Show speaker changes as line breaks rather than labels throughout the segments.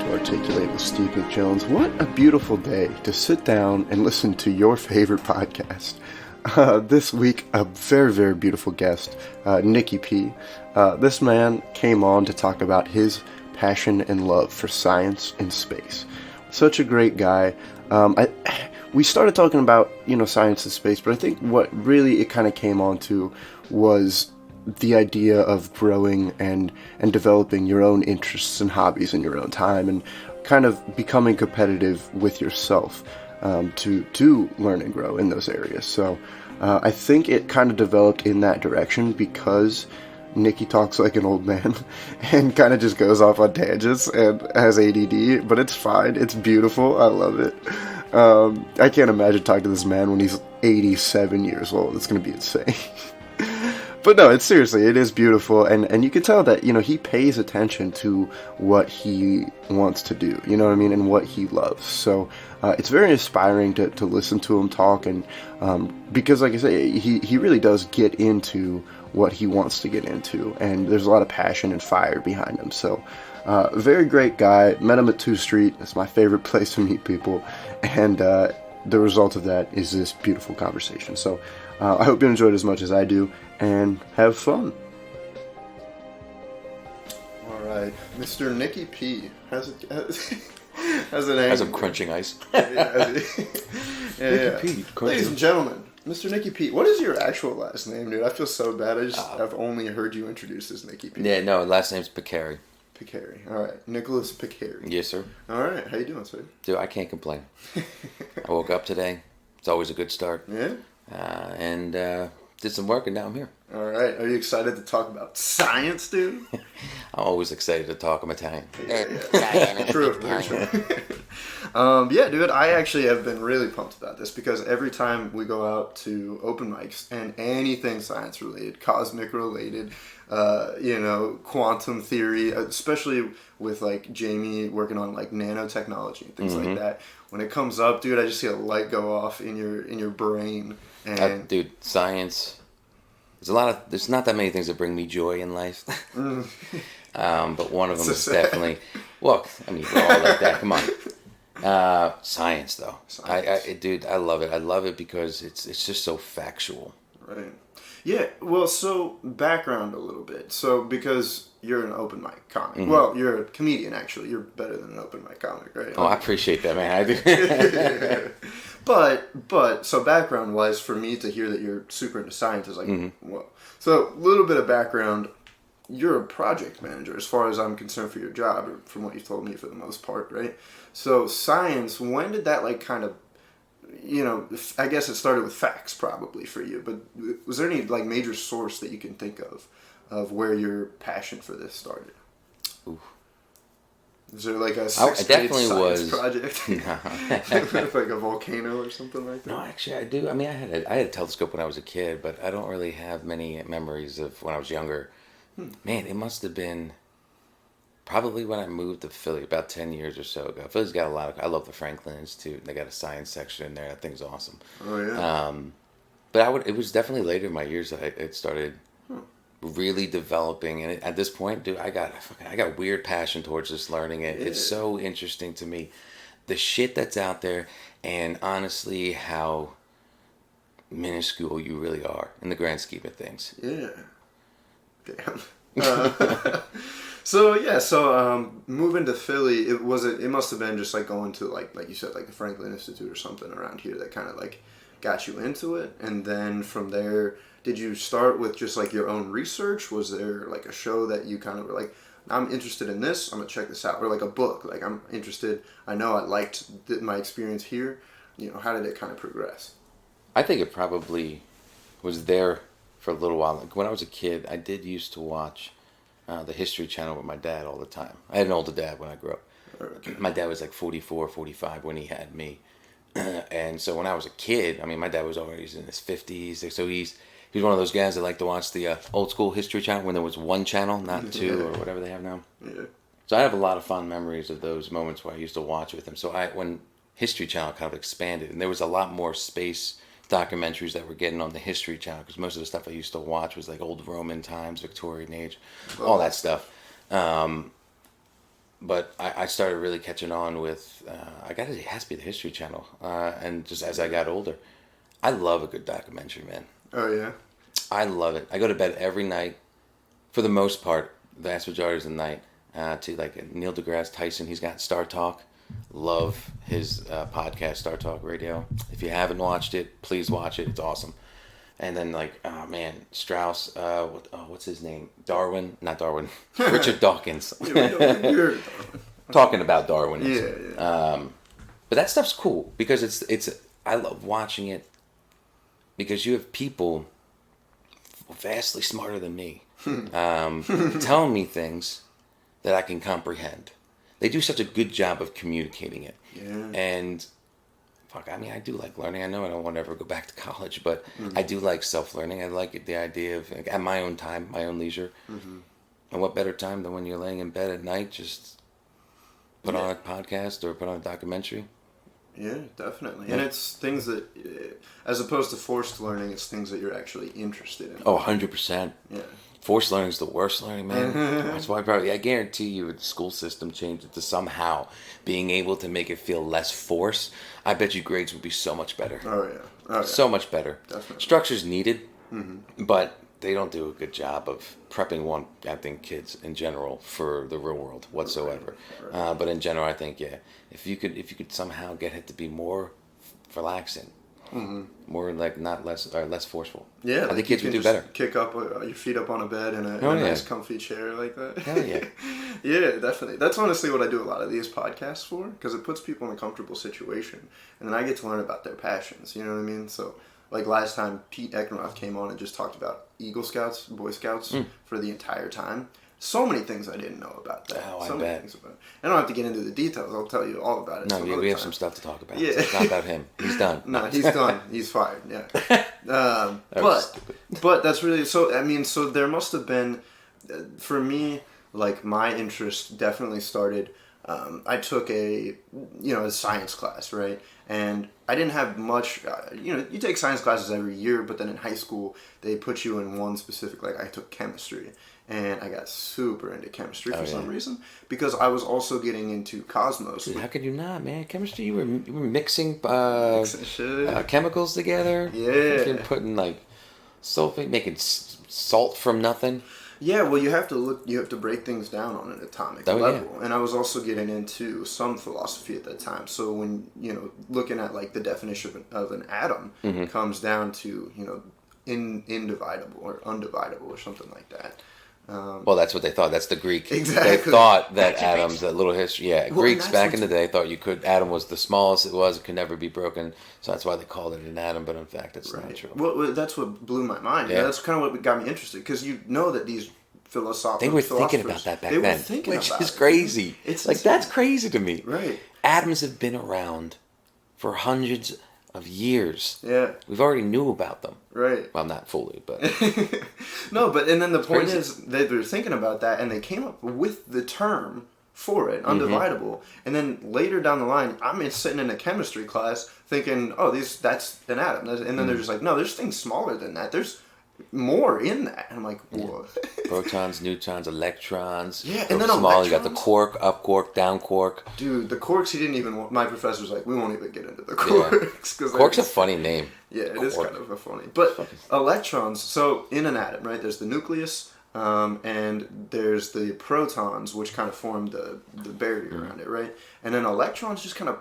to articulate with Steve McJones. What a beautiful day to sit down and listen to your favorite podcast. This week, a very, very beautiful guest, Nicky P. This man came on to talk about his passion and love for science and space. Such a great guy. We started talking about, science and space, but I think what really it kind of came on to was the idea of growing and developing your own interests and hobbies in your own time, and kind of becoming competitive with yourself to learn and grow in those areas. So I think it kind of developed in that direction because Nicky talks like an old man and kind of just goes off on tangents and has ADD, but it's fine. It's beautiful. I love it. I can't imagine talking to this man when he's 87 years old. It's going to be insane. But no, it is beautiful, and you can tell that, he pays attention to what he wants to do, and what he loves. So it's very inspiring to listen to him talk, and because, like I say, he really does get into what he wants to get into, and there's a lot of passion and fire behind him. So very great guy. Met him at 2 Street. It's my favorite place to meet people, and the result of that is this beautiful conversation. So I hope you enjoyed it as much as I do, and have fun. All right, Mr. Nicky P. How's it hanging?
As I'm crunching ice.
Yeah.
Nicky P.
Ladies and gentlemen, Mr. Nicky P. What is your actual last name, dude? I feel so bad. I've only heard you introduced as Nicky P.
Yeah, no, last name's Piccari.
Piccari. All right, Nicholas Piccari.
Yes, sir.
All right, how you doing, sir?
Dude, I can't complain. I woke up today. It's always a good start.
Yeah.
And did some work, and now I'm here.
All right. Are you excited to talk about science, dude?
I'm always excited to talk. I'm Italian.
Yeah. True. Yeah, dude, I actually have been really pumped about this because every time we go out to open mics and anything science related, cosmic related, quantum theory, especially with like Jamie working on like nanotechnology and things like that. When it comes up, dude, I just see a light go off in your brain. And
dude, science. There's not that many things that bring me joy in life. But one of them is definitely. Well, I mean, we're all like that. Come on. Science, though. Dude, I love it. I love it because it's just so factual.
Right. Yeah. Well, so background a little bit. So because you're an open mic comic. Mm-hmm. Well, you're a comedian, actually. You're better than an open mic comic, right?
Oh, I appreciate that, man. I do.
But so background wise, for me to hear that you're super into science is like, whoa. So a little bit of background. You're a project manager, as far as I'm concerned, for your job, or from what you've told me for the most part, right? So science, when did that like kind of, I guess it started with facts probably for you, but was there any like major source that you can think of where your passion for this started?
Ooh.
Is there like a science project?
No.
With like a volcano or something like that?
No, actually I do. I mean, I had a telescope when I was a kid, but I don't really have many memories of when I was younger. Man, it must have been probably when I moved to Philly about 10 years or so ago. Philly's got a lot of... I love the Franklin Institute. They got a science section in there. That thing's awesome.
Oh, yeah.
But it was definitely later in my years that it started really developing. And at this point, dude, I got weird passion towards just learning it. Yeah. It's so interesting to me. The shit that's out there, and honestly, how minuscule you really are in the grand scheme of things.
Yeah. Damn. So moving to Philly, it must have been just like going to like you said, like the Franklin Institute or something around here that kind of like got you into it. And then from there, did you start with just like your own research? Was there like a show that you kind of were like, I'm interested in this, I'm gonna check this out, or like a book, like I'm interested, I know I liked my experience here, how did it kind of progress?
I think it probably was there for a little while. Like when I was a kid, I did used to watch the History Channel with my dad all the time. I had an older dad when I grew up.
Okay.
My dad was like 44, 45 when he had me. And so when I was a kid, I mean, my dad was always in his 50s. So he's one of those guys that like to watch the old school History Channel when there was one channel, not two or whatever they have now.
Yeah.
So I have a lot of fond memories of those moments where I used to watch with him. So when History Channel kind of expanded, and there was a lot more space documentaries that were getting on the History Channel, because most of the stuff I used to watch was like old Roman times, Victorian age, all that stuff. but I started really catching on with, it has to be the History Channel. And just as I got older, I love a good documentary, man.
Oh, yeah?
I love it. I go to bed every night, for the most part, the vast majority of the night, to like Neil deGrasse Tyson. He's got Star Talk. Love his podcast, Star Talk Radio. If you haven't watched it, please watch it. It's awesome. And then like, oh man, Strauss, what's his name? Not Darwin. Richard Dawkins. Talking about Darwin.
Yeah.
But that stuff's cool because it's I love watching it because you have people vastly smarter than me telling me things that I can comprehend. They do such a good job of communicating it.
Yeah.
And I do like learning. I know I don't want to ever go back to college, but I do like self-learning. I like the idea of at my own time, my own leisure. Mm-hmm. And what better time than when you're laying in bed at night, just put on a podcast or put on a documentary.
Yeah, definitely. Yeah. And it's things that, as opposed to forced learning, it's things that you're actually interested in.
Oh, 100%.
Yeah.
Forced learning is the worst learning, man. That's why I guarantee you the school system changed it to somehow being able to make it feel less forced. I bet you grades would be so much better.
Oh, yeah.
So much better.
Definitely.
Structure's needed, but they don't do a good job of prepping kids in general for the real world whatsoever. Right. But in general, I think, if you could somehow get it to be more relaxing, more like less forceful.
Yeah,
I think kids would do better.
Kick up your feet up on a bed in a nice comfy chair like that.
Hell yeah.
Yeah, definitely. That's honestly what I do a lot of these podcasts for, because it puts people in a comfortable situation, and then I get to learn about their passions. You know what I mean? So, like last time, Pete Eckroth came on and just talked about Eagle Scouts, Boy Scouts for the entire time. So many things I didn't know about that.
Oh,
so
I bet.
I don't have to get into the details. I'll tell you all about it.
No, we have some stuff to talk about. Yeah. It's not about him. He's done.
No, he's done. He's fired. Yeah. But that's really so. I mean, so there must have been, for me, like my interest definitely started. I took a science class, right? And I didn't have much, you take science classes every year, but then in high school, they put you in one specific, like I took chemistry. And I got super into chemistry for some reason, because I was also getting into cosmos.
Dude, how could you not, man? Chemistry, you were mixing chemicals together.
Yeah.
You're putting like sulfate, making salt from nothing.
Yeah, well, you have to break things down on an atomic level. Yeah. And I was also getting into some philosophy at that time. So when, looking at like the definition of an atom comes down to, indivisible or undividable or something like that.
Well, that's what they thought. That's the Greek.
Exactly.
They thought that atoms, that little history. Yeah, well, Greeks back in the day thought atom was the smallest it could never be broken. So that's why they called it an atom. But in fact, it's not true.
Well, that's what blew my mind. Yeah. That's kind of what got me interested, because that these philosophers.
They were thinking about that back then, which is crazy. It's like that's crazy to me.
Right.
Atoms have been around for hundreds of years.
Yeah.
We've already knew about them.
Right.
Well, not fully, but...
No, but and then the point is they were thinking about that, and they came up with the term for it, undividable. And then later down the line, I'm sitting in a chemistry class thinking, that's an atom. And then they're just like, no, there's things smaller than that. There's more in that. And I'm like, what?
Protons, neutrons, electrons.
Yeah, and then
small. You got the quark, up quark, down quark.
Dude, the quarks, he didn't even. My professor's like, we won't even get into the quarks.
Yeah. Quark's a funny name.
Yeah, it is kind of a funny. But electrons. So in an atom, right? There's the nucleus, and there's the protons, which kind of form the barrier around it, right? And then electrons just kind of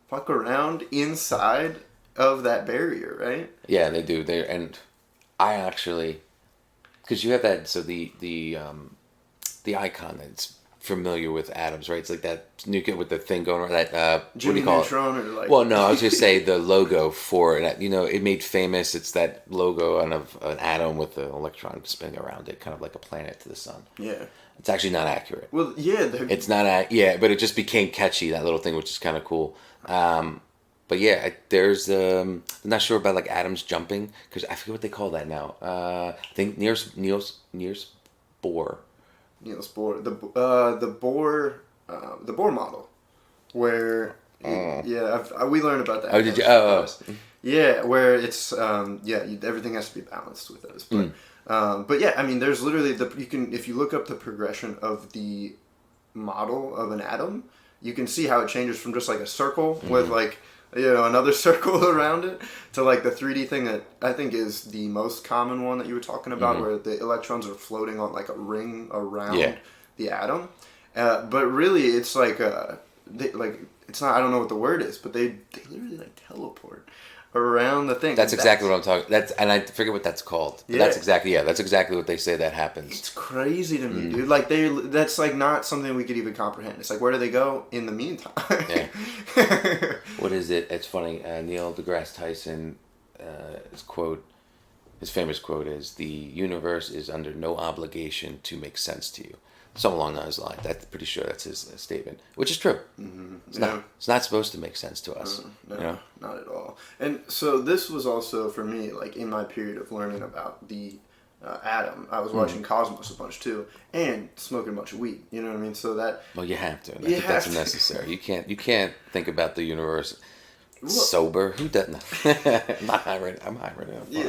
fuck around inside of that barrier, right?
Yeah, they do. I actually, because you have that, so the icon that's familiar with atoms, right? It's like that nuclear with the thing going around, that, what do you call it?
Or like...
Well, no, I was going to say the logo for it. It made famous, it's that logo of an atom with the electron spinning around it, kind of like a planet to the sun.
Yeah.
It's actually not accurate.
Well, yeah.
It's not, but it just became catchy, that little thing, which is kind of cool. But yeah, there's I'm not sure about like atoms jumping, because I forget what they call that now. I think Niels Bohr.
Niels Bohr, the Bohr model, where we learned about that.
Oh, did you?
Yeah, where it's everything has to be balanced with those. But yeah, I mean, there's literally if you look up the progression of the model of an atom, you can see how it changes from just like a circle with like, another circle around it to like the 3D thing that I think is the most common one that you were talking about, where the electrons are floating on like a ring around the atom. But really, it's like, it's not, I don't know what the word is, but they literally like teleport around the thing.
That's exactly what I'm talking. And I forget what that's called. But that's exactly what they say that happens.
It's crazy to me, dude. Like that's like not something we could even comprehend. It's like, where do they go in the meantime?
Yeah. What is it? It's funny. Neil deGrasse Tyson, his famous quote is, "The universe is under no obligation to make sense to you." Something along those lines. I'm pretty sure that's his statement, which is true. Mm-hmm. It's not supposed to make sense to us.
No, not at all. And so this was also for me, like in my period of learning about the atom. I was watching Cosmos a bunch too, and smoking a bunch of weed. You know what I mean? So that.
Well, you have to. I think that's necessary. You can't think about the universe sober. Who doesn't? I'm high right now. Yeah.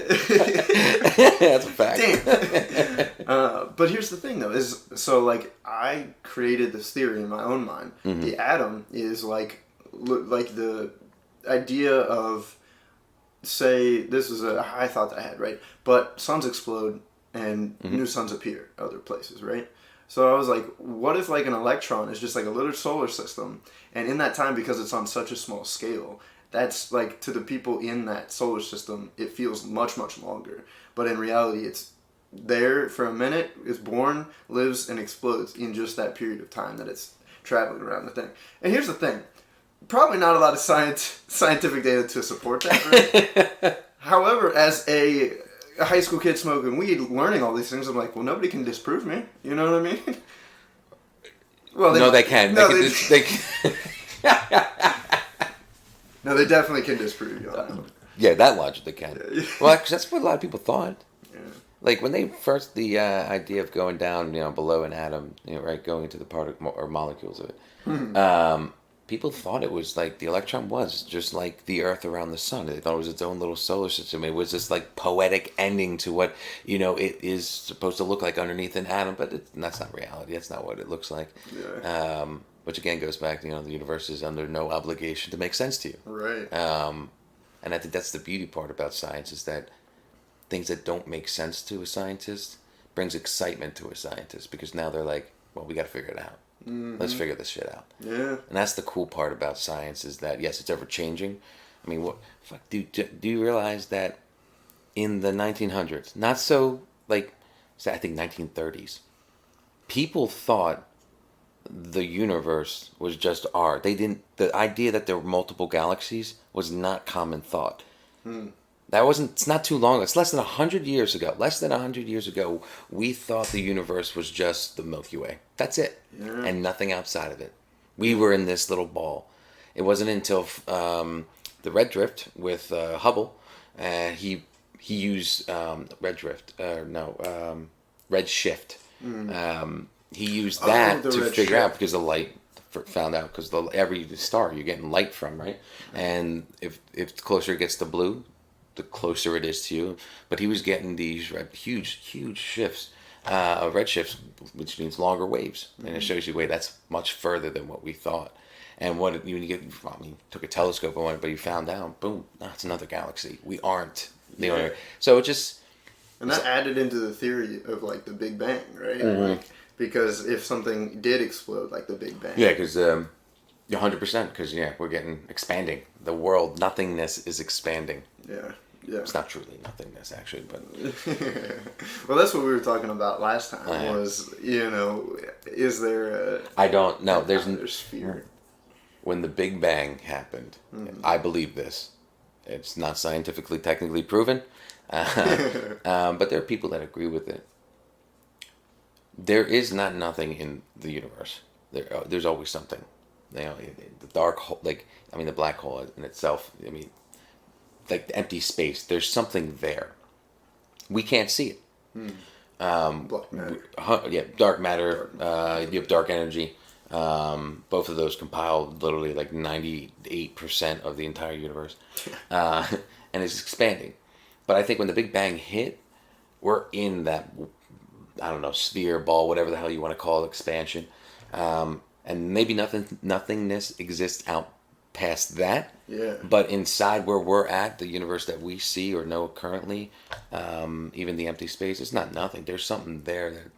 That's a fact.
Damn. But here's the thing, though, is so like I created this theory in my own mind. Mm-hmm. The atom is like the idea of, say, this is a high thought that I had, right? But suns explode and new suns appear other places, right? So I was like, what if like an electron is just like a little solar system, and in that time, because it's on such a small scale, that's like, to the people in that solar system, it feels much, much longer. But in reality, it's there for a minute, is born, lives, and explodes in just that period of time that it's traveling around the thing. And here's the thing. Probably not a lot of scientific data to support that, right? However, as a high school kid smoking weed, learning all these things, I'm like, well, nobody can disprove me. You know what I mean? Well,
they can.
No, no, they definitely can disprove you on that.
Yeah, that logic they can. Well, actually, that's what a lot of people thought. Yeah. Like when they first, the idea of going down, below an atom, right, going into the particle or molecules of it, people thought it was like the electron was just like the Earth around the sun. They thought it was its own little solar system. It was this like poetic ending to what it is supposed to look like underneath an atom, but that's not reality. That's not what it looks like. Yeah. Which again goes back to, the universe is under no obligation to make sense to you. Right. And I think that's the beauty part about science, is that things that don't make sense to a scientist brings excitement to a scientist, because now they're like, well, we got to figure it out. Mm-hmm. Let's figure this shit out. Yeah. And that's the cool part about science, is that, yes, it's ever changing. I mean, do you realize that in the 1900s, not so like, I think 1930s, people thought the universe was just ours. The idea that there were multiple galaxies was not common thought. It's not too long. It's less than 100 years ago. Less than 100 years ago, we thought the universe was just the Milky Way. That's it. Yeah. And nothing outside of it. We were in this little ball. It wasn't until the red drift with Hubble, he used redshift. He used that to figure out, because the light found out, because every star you're getting light from, right? And if the closer it gets to blue, the closer it is to you. But he was getting these huge shifts, red shifts, which means longer waves, and it shows you, wait, that's much further than what we thought. And took a telescope and went, but you found out, boom, it's another galaxy. We aren't the only. So it just.
And that added into the theory of like the Big Bang, right? Mm-hmm. Because if something did explode, like the Big Bang.
Yeah, because 100%. Because we're getting expanding. The world, nothingness is expanding. Yeah. It's not truly nothingness, actually, but.
Well, that's what we were talking about last time. Was is there a?
I don't know. There's sphere. When the Big Bang happened, I believe this. It's not scientifically, technically proven, but there are people that agree with it. There is not nothing in the universe. There's always something. The dark hole, the black hole in itself. Like the empty space. There's something there. We can't see it.
Black matter.
Dark matter. You have dark energy. Both of those compile literally like 98% of the entire universe, and it's expanding. But I think when the Big Bang hit, we're in that, I don't know, sphere, ball, whatever the hell you want to call it, expansion. And maybe nothingness exists out past that.
Yeah.
But inside where we're at, the universe that we see or know currently, even the empty space, it's not nothing. There's something there that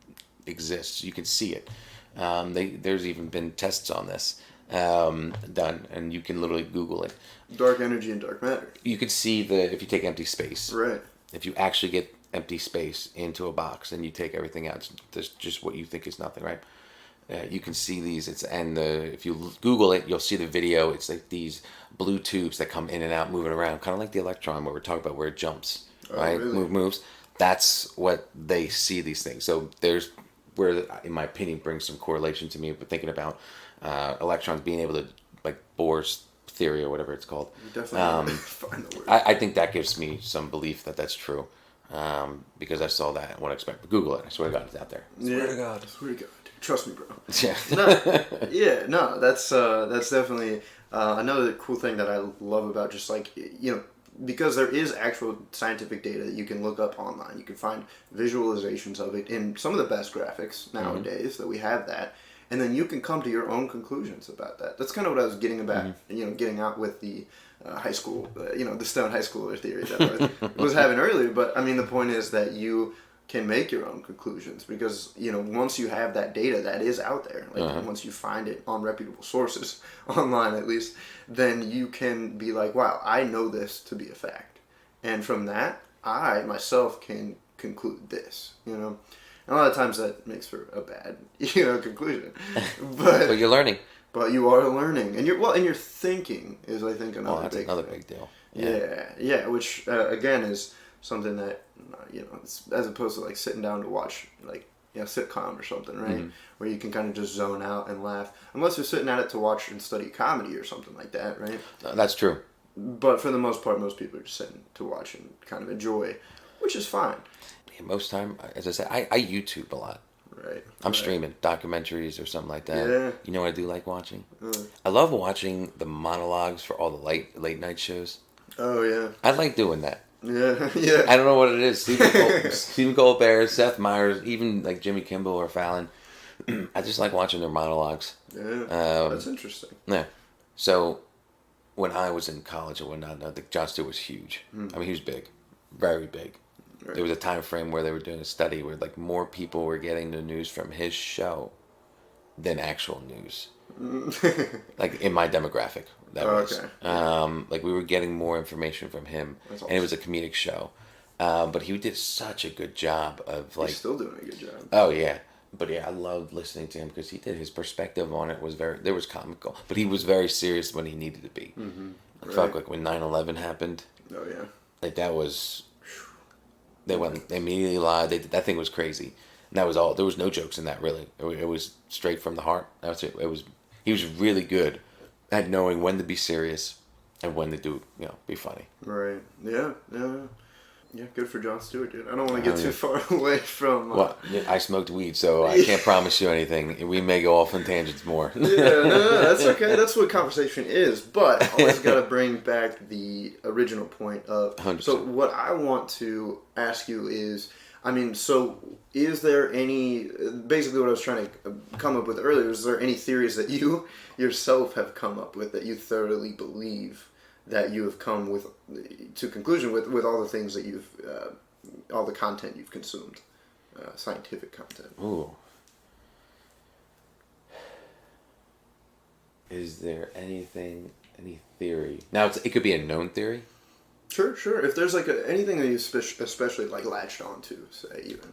exists. You can see it. There's even been tests on this done, and you can literally Google it.
Dark energy and dark matter.
You could see if you take empty space.
Right.
If you actually get empty space into a box and you take everything out, there's just what you think is nothing, right? You can see these. If you Google it, you'll see the video. It's like these blue tubes that come in and out, moving around, kind of like the electron, what we're talking about, where it jumps, right?
Really?
Moves. That's what they see these things. So there's where, in my opinion, brings some correlation to me. But thinking about electrons being able to, like Bohr's theory or whatever it's called.
You definitely find the word.
I think that gives me some belief that that's true, because I saw that and what I expect. Google it. I swear to God, it's out there.
Swear to God. Swear to God. Trust me, bro.
Yeah.
That's definitely another cool thing that I love about just like, because there is actual scientific data that you can look up online. You can find visualizations of it in some of the best graphics nowadays that we have that. And then you can come to your own conclusions about that. That's kind of what I was getting about, getting out with the high school, the stone high schooler theory that I was having earlier. But I mean, the point is that you can make your own conclusions because, once you have that data that is out there, like once you find it on reputable sources, online at least, then you can be like, wow, I know this to be a fact. And from that, I myself can conclude this, And a lot of times that makes for a bad, conclusion.
But you're learning.
But you are learning. And your thinking is, I think, another big
another
thing.
big deal.
Yeah, which, again, is something that, it's, as opposed to like sitting down to watch like sitcom or something, right? Where you can kind of just zone out and laugh, unless you're sitting at it to watch and study comedy or something like that, right?
That's true.
But for the most part, most people are just sitting to watch and kind of enjoy, which is fine.
Yeah, most time, as I said, I YouTube a lot.
Right.
I'm streaming documentaries or something like that.
Yeah.
You know what I do like watching? I love watching the monologues for all the late night shows.
Oh yeah.
I like doing that.
Yeah.
I don't know what it is. Stephen Colbert, Seth Meyers, even like Jimmy Kimmel or Fallon. I just like watching their monologues.
Yeah. That's interesting.
Yeah. So when I was in college and whatnot, Jon Stewart was huge. I mean, he was big, very big. Right. There was a time frame where they were doing a study where like more people were getting the news from his show than actual news. Like in my demographic, that was.
Okay.
Like we were getting more information from him,
awesome.
And it was a comedic show. But he did such a good job of like.
He's still doing a good job.
Oh yeah, but yeah, I loved listening to him because he did his perspective on it was there was comical, but he was very serious when he needed to be. I felt like when 9/11 happened.
Oh yeah.
Like that was. They immediately lied. That thing was crazy. And that was all. There was no jokes in that really. It was straight from the heart. That's it. He was really good at knowing when to be serious and when to do, be funny.
Right. Yeah. Good for Jon Stewart, dude. I don't want to get too far away from.
Well, I smoked weed, so I can't promise you anything. We may go off on tangents more.
No, that's okay. That's what conversation is. But always got to bring back the original point of.
100%.
So what I want to ask you is, so is there any, basically what I was trying to come up with earlier, is there any theories that you yourself have come up with that you thoroughly believe that you have come to conclusion with all the things that you've, all the content you've consumed, scientific content?
Ooh. Is there any theory? Now, it could be a known theory.
Sure. If there's like anything that you especially like latched onto, say even.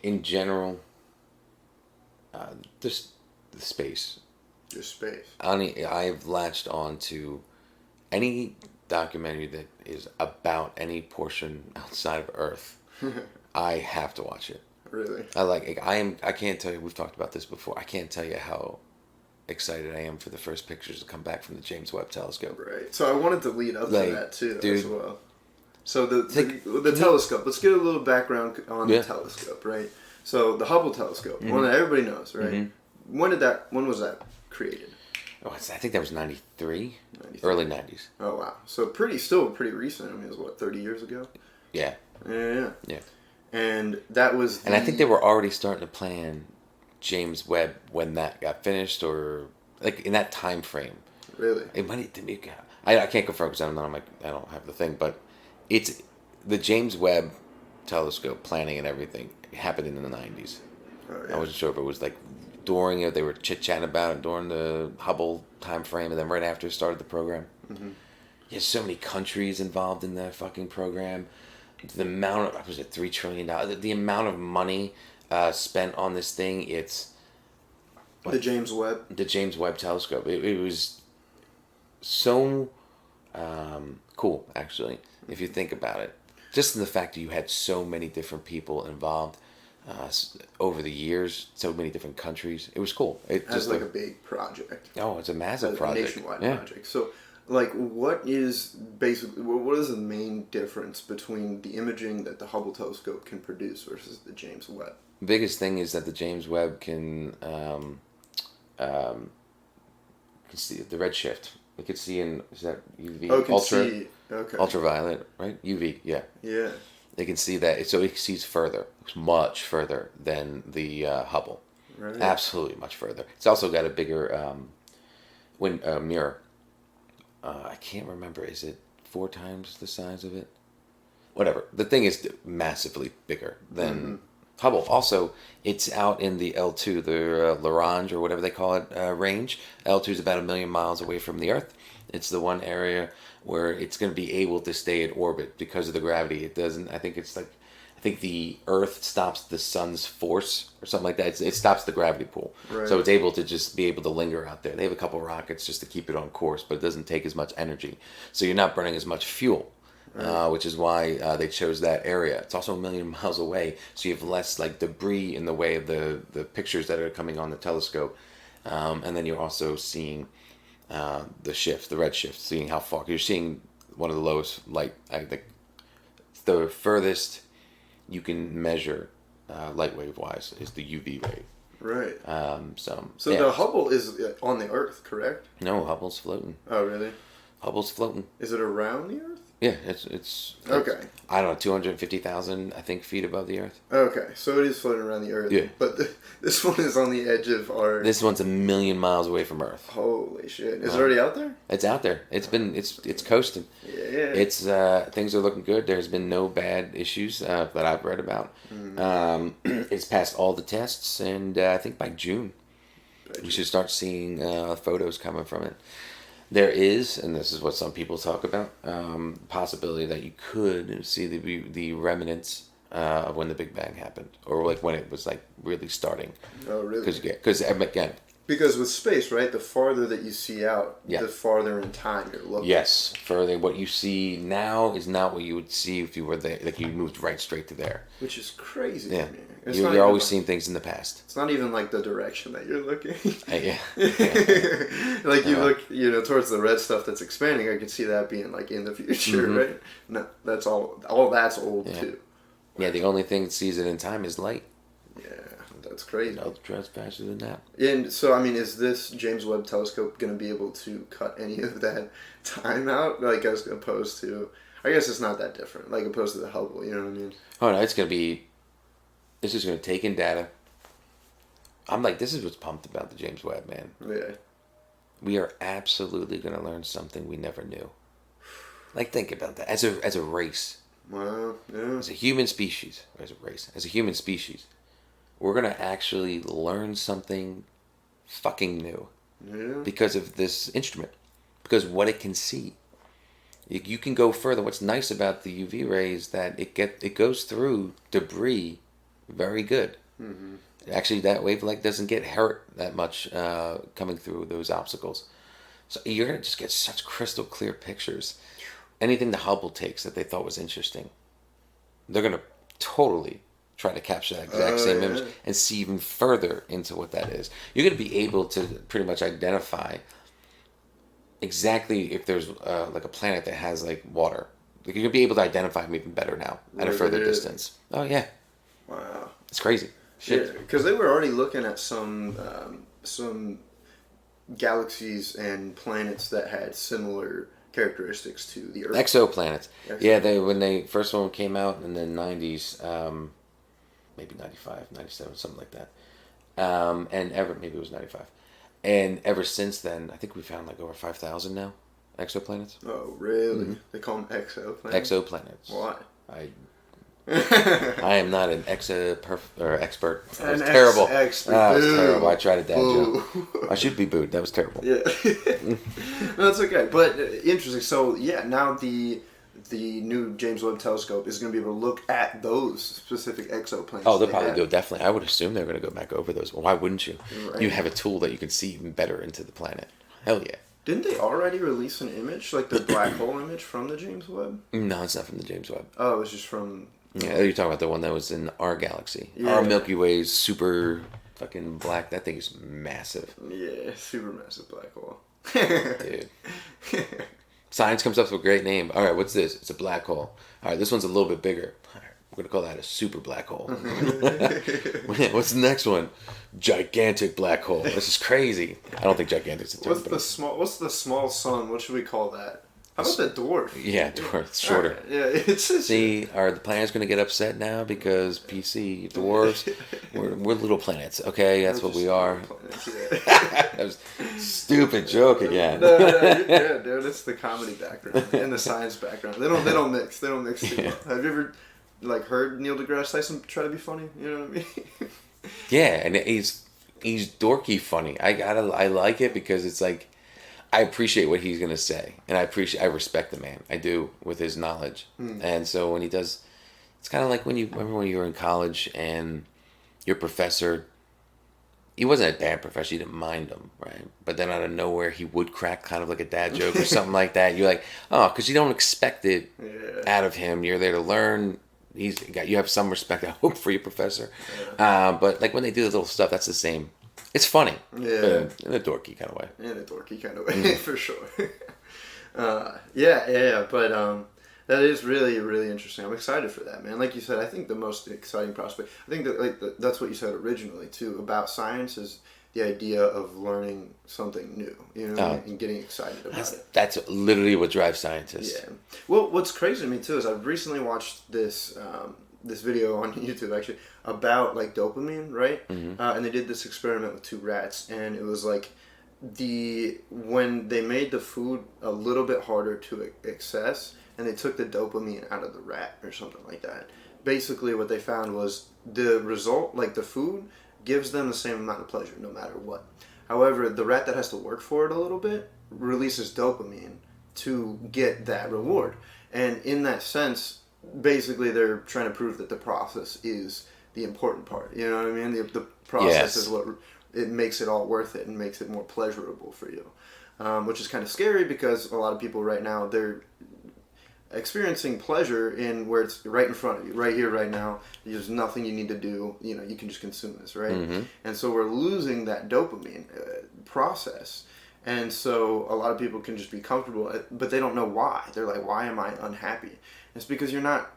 In general, just the space.
Just space.
I've latched on to any documentary that is about any portion outside of Earth. I have to watch it.
Really?
I can't tell you, we've talked about this before, I can't tell you how excited I am for the first pictures to come back from the James Webb telescope.
Right. So I wanted to lead up to that too, dude, as well. So the telescope, let's get a little background on the telescope, right? So the Hubble telescope, one that everybody knows, right? When was that created?
Oh, I think that was 93? Early 90s.
Oh, wow. So still pretty recent. It was, 30 years ago?
Yeah.
Yeah. And that was
And I think they were already starting to plan James Webb when that got finished, or like in that time frame.
Really?
It might to me. I can't confirm because I'm not on my. I don't have the thing, but it's the James Webb telescope planning and everything happened in the 90s.
Oh, yeah.
I wasn't sure if it was like during it, they were chit chatting about it during the Hubble time frame, and then right after it started the program.
Mm-hmm.
There's so many countries involved in that fucking program. The amount of, was it $3 trillion? The amount of money spent on this thing, it's...
What? The James Webb?
The James Webb telescope. It was so cool, actually, if you think about it. Just in the fact that you had so many different people involved over the years, so many different countries. It was cool. It
As
just
like a big project.
Oh, it's a massive project.
Nationwide project. So, like, what is the main difference between the imaging that the Hubble telescope can produce versus the James Webb?
The biggest thing is that the James Webb can see the redshift. It could see in, is that UV?
Oh,
Ultraviolet, right? UV, yeah.
Yeah.
They can see that, so it sees further, much further than the Hubble.
Right.
Absolutely, much further. It's also got a bigger mirror. I can't remember. Is it 4 times the size of it? Whatever. The thing is massively bigger than Hubble. Also, it's out in the L2, the Lagrange or whatever they call it range. L2 is about 1 million miles away from the Earth. It's the one area where it's going to be able to stay in orbit because of the gravity. It doesn't. I think the Earth stops the sun's force or something like that. It stops the gravity pull.
Right.
So it's able to just be able to linger out there. They have a couple rockets just to keep it on course, but it doesn't take as much energy. So you're not burning as much fuel, which is why they chose that area. It's also 1 million miles away, so you have less like debris in the way of the pictures that are coming on the telescope. And then you're also seeing the shift, the redshift, seeing how far. You're seeing one of the lowest light, I think the furthest you can measure light wave wise is the UV ray.
Right.
So
yeah. The Hubble is on the Earth, correct?
No, Hubble's floating.
Oh, really?
Hubble's floating.
Is it around the Earth?
Yeah, it's
okay.
I don't know, 250,000 I think feet above the Earth.
Okay, so it is floating around the Earth.
Yeah.
But this one is on the edge of our.
This one's 1 million miles away from Earth.
Holy shit! Is it already out there?
It's out there. It's coasting.
Yeah.
It's things are looking good. There's been no bad issues that I've read about. It's passed all the tests, and I think by June we should start seeing photos coming from it. There is, and this is what some people talk about, possibility that you could see the remnants of when the Big Bang happened, or like when it was like really starting.
Oh, really?
Because again.
Because with space, right, the farther that you see out,
yeah.
the farther in time you're looking.
Yes, further. What you see now is not what you would see if you were there, like you moved right straight to there.
Which is crazy.
Yeah.
To me.
You're always seeing things in the past.
It's not even like the direction that you're looking.
Yeah.
Like you look, towards the red stuff that's expanding. I could see that being like in the future, right? No, that's all that's old too.
Yeah, the only thing that sees it in time is light.
Yeah, that's crazy.
No, it's faster than that.
And so, I mean, is this James Webb telescope going to be able to cut any of that time out, like as opposed to? I guess it's not that different, like opposed to the Hubble. You know what I mean?
Oh no, it's going to be. It's just going to take in data. I'm like, this is what's pumped about the James Webb, man.
Yeah.
We are absolutely going to learn something we never knew. Like, think about that. As a race.
Wow, yeah.
As a human species. As a human species. We're going to actually learn something fucking new.
Yeah.
Because of this instrument. Because what it can see. You can go further. What's nice about the UV ray is that it goes through debris very good. Mm-hmm. Actually, that wavelength doesn't get hurt that much coming through those obstacles. So you're going to just get such crystal clear pictures. Anything the Hubble takes that they thought was interesting, they're going to totally try to capture that exact same image and see even further into what that is. You're going to be able to pretty much identify exactly if there's like a planet that has like water. Like you're going to be able to identify them even better now at a further distance. Oh, yeah.
Wow.
It's crazy. Shit.
Yeah, because they were already looking at some galaxies and planets that had similar characteristics to the Earth.
Exoplanets. Yeah, when they first one came out in the 90s, maybe 95, 97, something like that. Maybe it was 95. And ever since then, I think we found like over 5,000 now exoplanets.
Oh, really? Mm-hmm. They call them exoplanets?
Exoplanets.
Why?
I am not an expert. It was terrible.
Expert.
It was terrible. I tried a dad joke. I should be booed. That was terrible.
Yeah. No, that's okay. But interesting. So, yeah, now the new James Webb telescope is going to be able to look at those specific exoplanets.
Oh, they'll probably go, definitely. I would assume they're going to go back over those. Well, why wouldn't you?
Right.
You have a tool that you can see even better into the planet. Hell yeah.
Didn't they already release an image, like the black hole image from the James Webb?
No, it's not from the James Webb.
Oh, it was just from...
Yeah, you're talking about the one that was in our galaxy.
Yeah.
Our Milky Way is super fucking black. That thing is massive.
Yeah, super massive black hole.
Dude. Science comes up with a great name. All right, what's this? It's a black hole. All right, this one's a little bit bigger. All right, we're going to call that a super black hole. What's the next one? Gigantic black hole. This is crazy. I don't think gigantic's a term.
What's the small sun? What should we call that? How about the dwarf?
Yeah, dwarf. It's shorter.
Right. Yeah, it's
See, are the planets going to get upset now because PC dwarves? We're little planets, okay? That's what we are.
Planets, yeah.
That was a stupid joke again.
No, yeah, dude, it's the comedy background and the science background. They don't mix. They don't mix together. Yeah. Have you ever heard Neil deGrasse Tyson try to be funny? You know what I mean?
Yeah, and he's dorky funny. I like it because it's like, I appreciate what he's gonna say, and I respect the man. I do, with his knowledge. And so when he does, it's kind of like when you were in college and your professor, he wasn't a bad professor. You didn't mind him, right? But then out of nowhere, he would crack kind of like a dad joke or something like that. You're like, oh, because you don't expect it out of him. You're there to learn. You have some respect, I hope, for your professor. Yeah. But like when they do the little stuff, that's the same. It's funny.
Yeah.
In a dorky kind of way.
In a dorky kind of way, for sure. Yeah. But that is really, really interesting. I'm excited for that, man. Like you said, I think the most exciting prospect, I think that that's what you said originally, too, about science is the idea of learning something new, you know, and getting excited about it.
That's literally what drives scientists.
Yeah. Well, what's crazy to me, too, is I've recently watched this video on YouTube, actually, about like dopamine, right? Mm-hmm. And they did this experiment with 2 rats, and it was like when they made the food a little bit harder to access, and they took the dopamine out of the rat or something like that. Basically, what they found was the result, like the food, gives them the same amount of pleasure no matter what. However, the rat that has to work for it a little bit releases dopamine to get that reward. And in that sense, basically they're trying to prove that the process is the important part. You know what I mean? The process is what it makes it all worth it and makes it more pleasurable for you. Which is kind of scary because a lot of people right now, they're experiencing pleasure in where it's right in front of you, right here, right now. There's nothing you need to do. You know, you can just consume this, right? Mm-hmm. And so we're losing that dopamine process. And so a lot of people can just be comfortable, but they don't know why. They're like, why am I unhappy? It's because you're not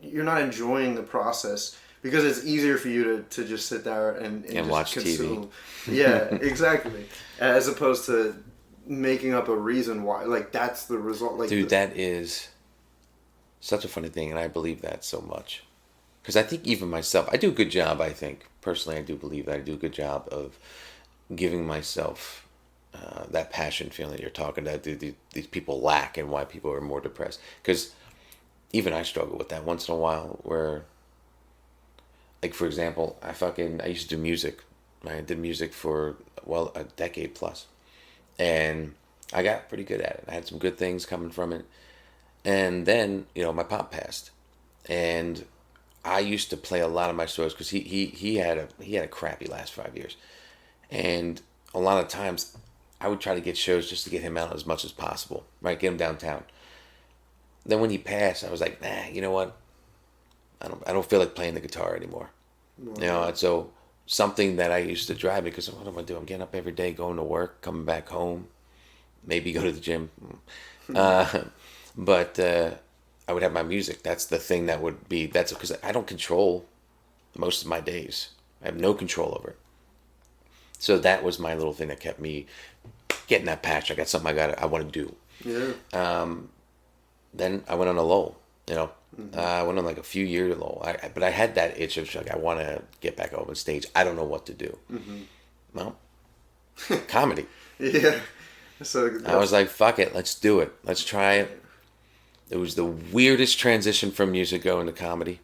enjoying the process, because it's easier for you to just sit there and just
watch
consume.
TV.
Yeah, exactly. As opposed to making up a reason why. Like, that's the result. Like,
dude, that is such a funny thing, and I believe that so much. Because I think even myself, I do a good job, I think. Personally, I do believe that I do a good job of giving myself that passion feeling that you're talking about. These people lack, and why people are more depressed. Because even I struggle with that once in a while, where, like, for example, I used to do music. I did music for, a decade plus. And I got pretty good at it. I had some good things coming from it. And then, my pop passed. And I used to play a lot of my shows because he had a crappy last 5 years. And a lot of times I would try to get shows just to get him out as much as possible, right? Get him downtown. Then when he passed, I was like, nah, you know what? I don't feel like playing the guitar anymore. Wow. And so something that I used to drive me, because what am I doing? I'm getting up every day, going to work, coming back home, maybe go to the gym. But I would have my music. That's the thing that's because I don't control most of my days. I have no control over it. So that was my little thing that kept me getting that patch. I got something I want to do.
Yeah.
Then I went on a lull, I went on like a few years low. But I had that itch of like, I want to get back up on stage. I don't know what to do. Well, comedy.
Yeah. So
I was like, fuck it, let's do it. Let's try it. It was the weirdest transition from music going to comedy,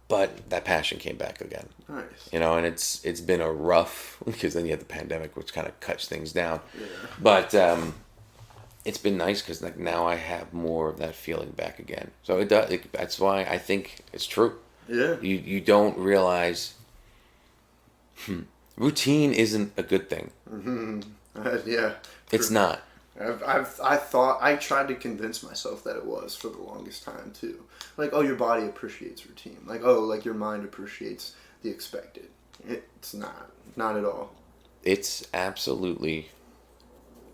but that passion came back again.
Nice.
You know, and it's been a rough, because then you had the pandemic, which kind of cuts things down.
Yeah.
But it's been nice because like now I have more of that feeling back again. So it does. That's why I think it's true.
Yeah.
You don't realize routine isn't a good thing.
Yeah.
It's not.
I tried to convince myself that it was for the longest time too. Like, oh, your body appreciates routine. Like, oh, like your mind appreciates the expected. It's not at all.
It's absolutely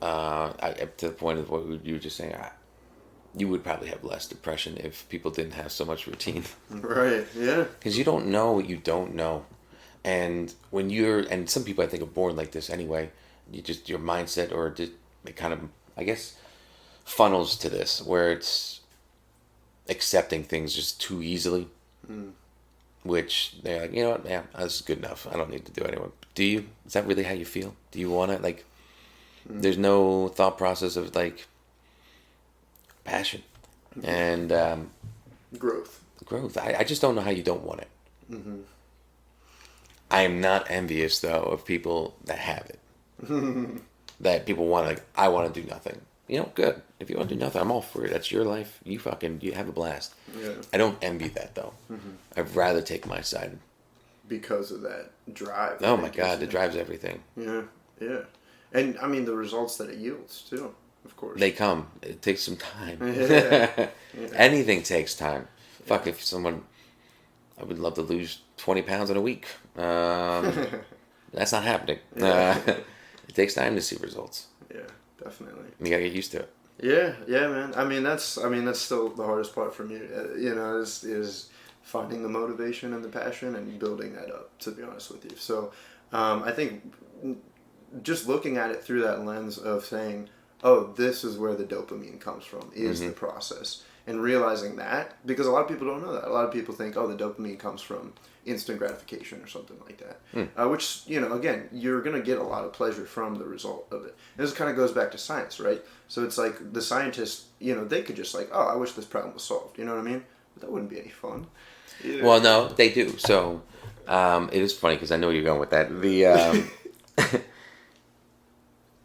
to the point of what you were just saying. You would probably have less depression if people didn't have so much routine.
Right. Yeah.
Because you don't know what you don't know, and and some people I think are born like this anyway. Your mindset or it kind of, I guess, funnels to this where it's accepting things just too easily, which they're like, you know what, yeah, this is good enough. I don't need to do it anymore. Do you? Is that really how you feel? Do you want it? Like, there's no thought process of like passion and
Growth.
I just don't know how you don't want it. I am not envious though of people that have it. That people want to, like, I want to do nothing. You know, good. If you want to do nothing, I'm all for it. That's your life. You have a blast.
Yeah.
I don't envy that though. I'd rather take my side.
Because of that drive.
Oh my God, the drive's everything.
Yeah, yeah. And I mean the results that it yields too, of course.
They come. It takes some time.
Yeah.
Anything takes time. Fuck, if someone, I would love to lose 20 pounds in a week. That's not happening. It takes time to see results.
Yeah, definitely.
You gotta get used to it.
Yeah, man. I mean, that's still the hardest part for me. Is finding the motivation and the passion and building that up. To be honest with you, so I think just looking at it through that lens of saying, oh, this is where the dopamine comes from, is the process, and realizing that, because a lot of people don't know that. A lot of people think, oh, the dopamine comes from instant gratification or something like that, which, again, you're going to get a lot of pleasure from the result of it. And this kind of goes back to science, right? So it's like the scientists, they could just like, oh, I wish this problem was solved, you know what I mean? But that wouldn't be any fun. Yeah.
Well, no, they do. So it is funny because I know where you're going with that.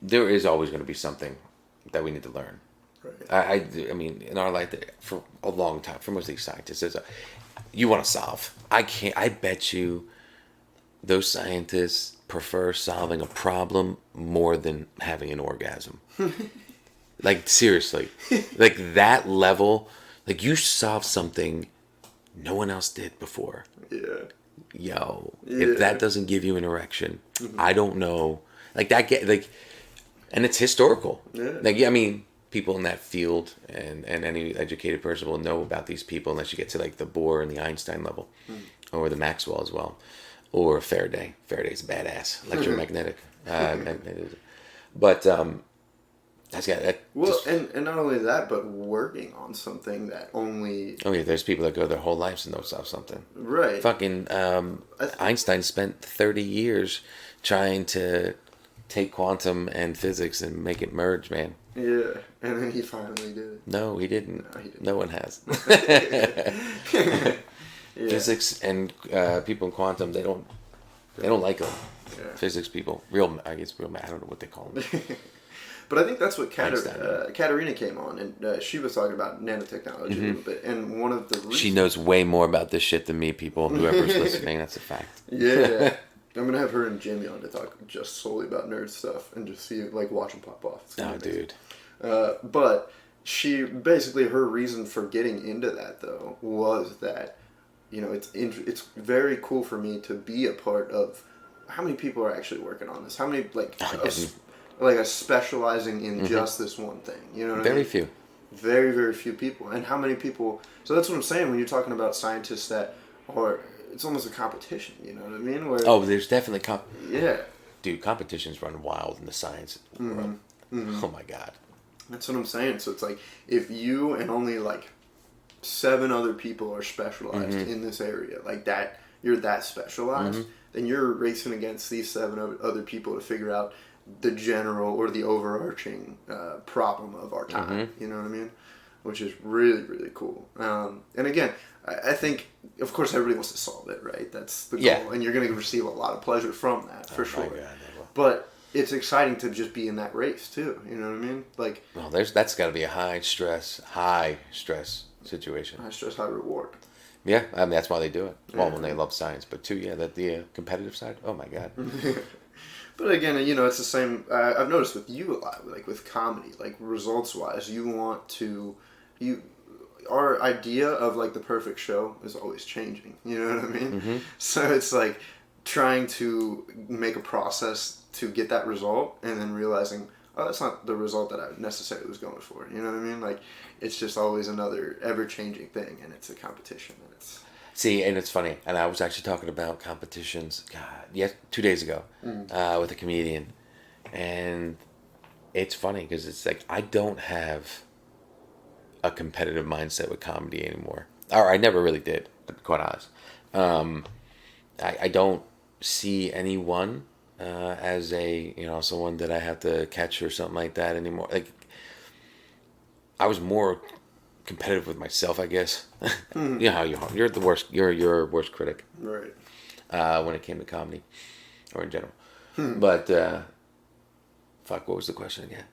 There is always going to be something that we need to learn.
Right.
I mean, in our life, for a long time, for most of these scientists, you want to solve. I bet you those scientists prefer solving a problem more than having an orgasm. Like, seriously. Like, that level, like, you solved something no one else did before.
Yeah.
Yo, if that doesn't give you an erection, I don't know. Like, and it's historical.
Yeah.
Like, I mean, people in that field and any educated person will know about these people unless you get to like the Bohr and the Einstein level, or the Maxwell as well, or Faraday. Faraday's a badass, electromagnetic. But that's got that.
Well, and not only that, but working on something that only.
Oh yeah, there's people that go their whole lives and don't solve something.
Right.
Fucking Einstein spent 30 years trying to take quantum and physics and make it merge, man.
Yeah, and then he finally did it.
No, he didn't. No one has.
Yeah.
Physics and people in quantum, they don't like them.
Yeah.
Physics people, I don't know what they call them.
But I think that's what Katarina came on, and she was talking about nanotechnology a little bit, and one of the reasons...
She knows way more about this shit than me, people. Whoever's listening, that's a fact.
Yeah. I'm going to have her and Jimmy on to talk just solely about nerd stuff and just see, like, watch them pop off.
Oh, dude.
But she, basically, her reason for getting into that, though, was that, it's very cool for me to be a part of how many people are actually working on this. How many, specializing in just this one thing. You know what I mean?
Very few.
Very, very few people. And how many people... So that's what I'm saying when you're talking about scientists that are... It's almost a competition, you know what I mean?
There's definitely
yeah.
Dude, competitions run wild in the science world. Oh my God.
That's what I'm saying. So it's like, if you and only like 7 other people are specialized in this area, like that, you're that specialized, then you're racing against these 7 other people to figure out the general or the overarching problem of our time. You know what I mean? Which is really, really cool. And again, I think, of course, everybody wants to solve it, right? That's the goal. And you're going to receive a lot of pleasure from that, for sure. My God, but it's exciting to just be in that race, too. You know what I mean? Like,
well, that's got to be a high stress situation.
High stress, high reward.
Yeah, I mean, that's why they do it. Well, when they love science. But, too, the competitive side, oh, my God.
But again, it's the same. I've noticed with you a lot, like with comedy, like results-wise, you want to... Our idea of like the perfect show is always changing. You know what I mean? So it's like trying to make a process to get that result, and then realizing, oh, that's not the result that I necessarily was going for. You know what I mean? Like, it's just always another ever-changing thing, and it's a competition. And it's...
See, and it's funny, and I was actually talking about competitions, 2 days ago, with a comedian, and it's funny because it's like I don't have a competitive mindset with comedy anymore, or I never really did, to be quite honest. I don't see anyone as someone that I have to catch or something like that anymore. Like, I was more competitive with myself, I guess. You know how you're the worst. You're your worst critic,
right?
When it came to comedy, or in general. But fuck, what was the question again?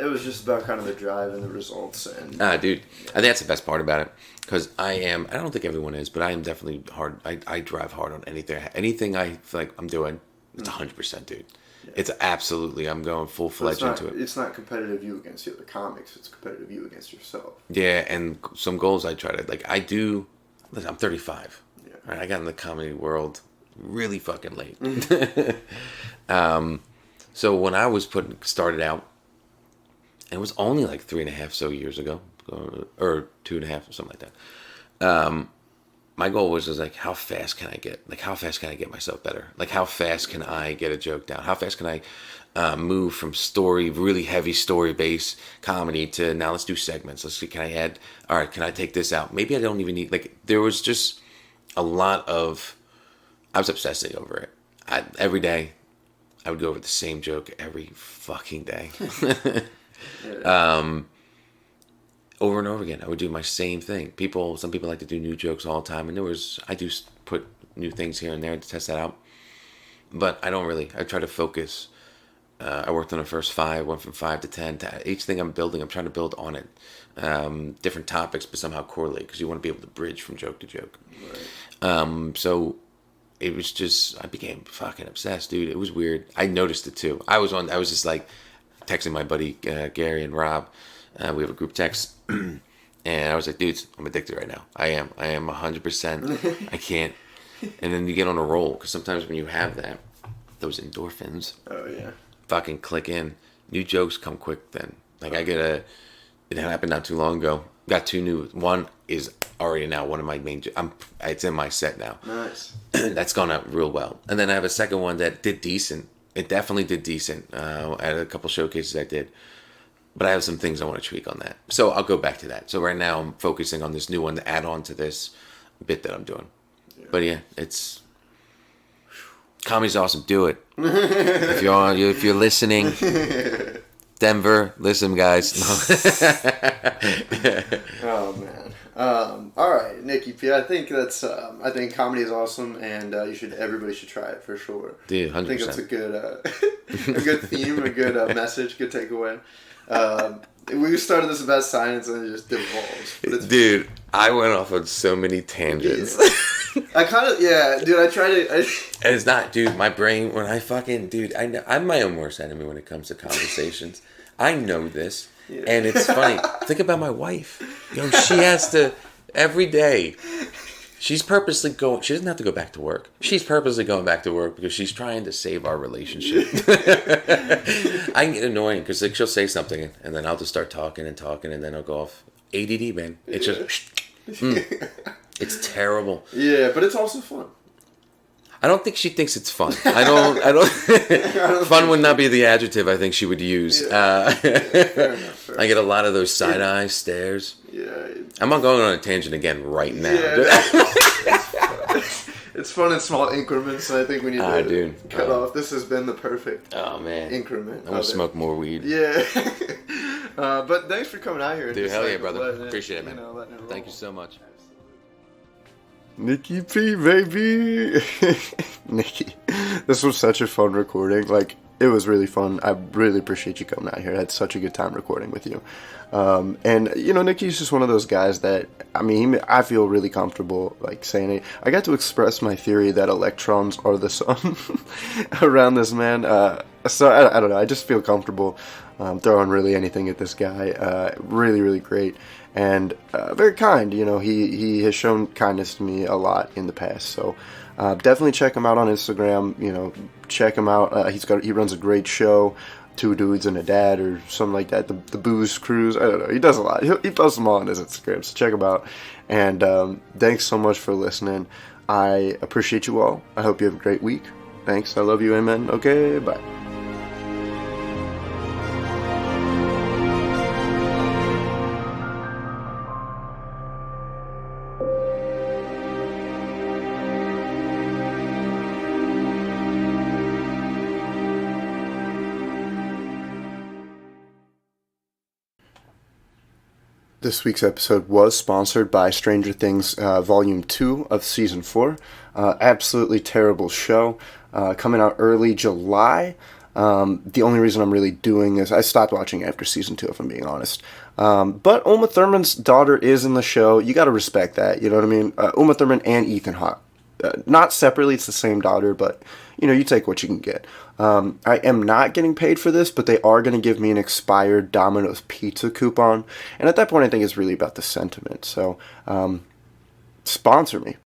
It was just about kind of the drive and the results. And
dude, I think that's the best part about it, because I don't think everyone is, but I am definitely hard. I drive hard on anything I feel like I'm doing. It's 100%, dude. Yeah. It's absolutely, I'm going full-fledged into it.
It's not competitive you against the other comics. It's competitive you against yourself.
Yeah, and some goals I try to, like, I'm 35. Yeah. Right, I got in the comedy world really fucking late. So when I was started out, it was only like 3.5 years ago, or 2.5, or something like that. My goal was like, how fast can I get myself better? Like, how fast can I get a joke down? How fast can I move from really heavy story-based comedy to now let's do segments. Let's see, can I take this out? Maybe I don't even need, like, there was just a lot of, I was obsessing over it. Every day, I would go over the same joke every fucking day. Over and over again, I would do my same thing. Some people like to do new jokes all the time, and I do put new things here and there to test that out. But I don't really. I try to focus. I worked on the first 5, went from 5 to 10. Each thing I'm building, I'm trying to build on it. Different topics, but somehow correlate, because you want to be able to bridge from joke to joke. Right. So it was just, I became fucking obsessed, dude. It was weird. I noticed it too. I was just like texting my buddy Gary and Rob. We have a group text, and I was like, dudes, I'm addicted right now. I am 100%. I can't. And then you get on a roll, because sometimes when you have those endorphins, fucking click in. New jokes come quick then. Like, it happened not too long ago. Got 2 new. One is already now one of my main. It's in my set now.
Nice.
That's gone out real well. And then I have a second one that did decent. It definitely did decent at a couple showcases I did. But I have some things I want to tweak on that. So I'll go back to that. So right now I'm focusing on this new one to add on to this bit that I'm doing. Yeah. But yeah, comedy's awesome. Do it. If you're listening, Denver, listen, guys.
Oh man. All right, Nicky P. I think I think comedy is awesome, and everybody should try it for sure.
Dude, 100%.
I think it's a good theme, a good message, good takeaway. We started this about science, and it just devolves.
Dude, I went off on so many tangents.
Yeah. I try to.
And it's not, dude. My brain, when I I'm my own worst enemy when it comes to conversations. I know this, and it's funny. Think about my wife. She has to every day. She's purposely going. She doesn't have to go back to work. She's purposely going back to work because she's trying to save our relationship. I get annoying because she'll say something and then I'll just start talking, and then I'll go off. ADD, man. It's just, it's terrible.
Yeah, but it's also fun.
I don't think she thinks it's fun. I don't. Fun would not be the adjective I think she would use.
Yeah. Fair enough.
I get a lot of those side eye stares.
Yeah.
I'm not going on a tangent again right now.
Yeah, it's fun in small increments, and I think we need to cut off. This has been the perfect increment.
I'm going to smoke more weed.
Yeah. But thanks for coming out here. And
dude, hell yeah, brother. Appreciate it, man. Thank you so much.
Nicky P, baby. Nicky, this was such a fun recording. Like, it was really fun. I really appreciate you coming out here. I had such a good time recording with you. And, you know, Nicky's just one of those guys that, I mean, I feel really comfortable, like, saying it. I got to express my theory that electrons are the sun around this man. So, I don't know. I just feel comfortable throwing really anything at this guy. Really, really great. And very kind. You know, he has shown kindness to me a lot in the past. So, definitely check him out on Instagram. You know, check him out. He runs a great show, Two Dudes and a Dad or something like that. The Booze Cruise. I don't know. He does a lot. He posts them all on his Instagram. So check him out. And thanks so much for listening. I appreciate you all. I hope you have a great week. Thanks. I love you. Amen. Okay. Bye. This week's episode was sponsored by Stranger Things Volume 2 of Season 4. Absolutely terrible show. Coming out early July. The only reason I'm really doing this, I stopped watching after Season 2, if I'm being honest. But Uma Thurman's daughter is in the show. You gotta respect that, you know what I mean? Uma Thurman and Ethan Hawke. Not separately, it's the same daughter, but, you know, you take what you can get. I am not getting paid for this, but they are going to give me an expired Domino's pizza coupon. And at that point, I think it's really about the sentiment. So, sponsor me.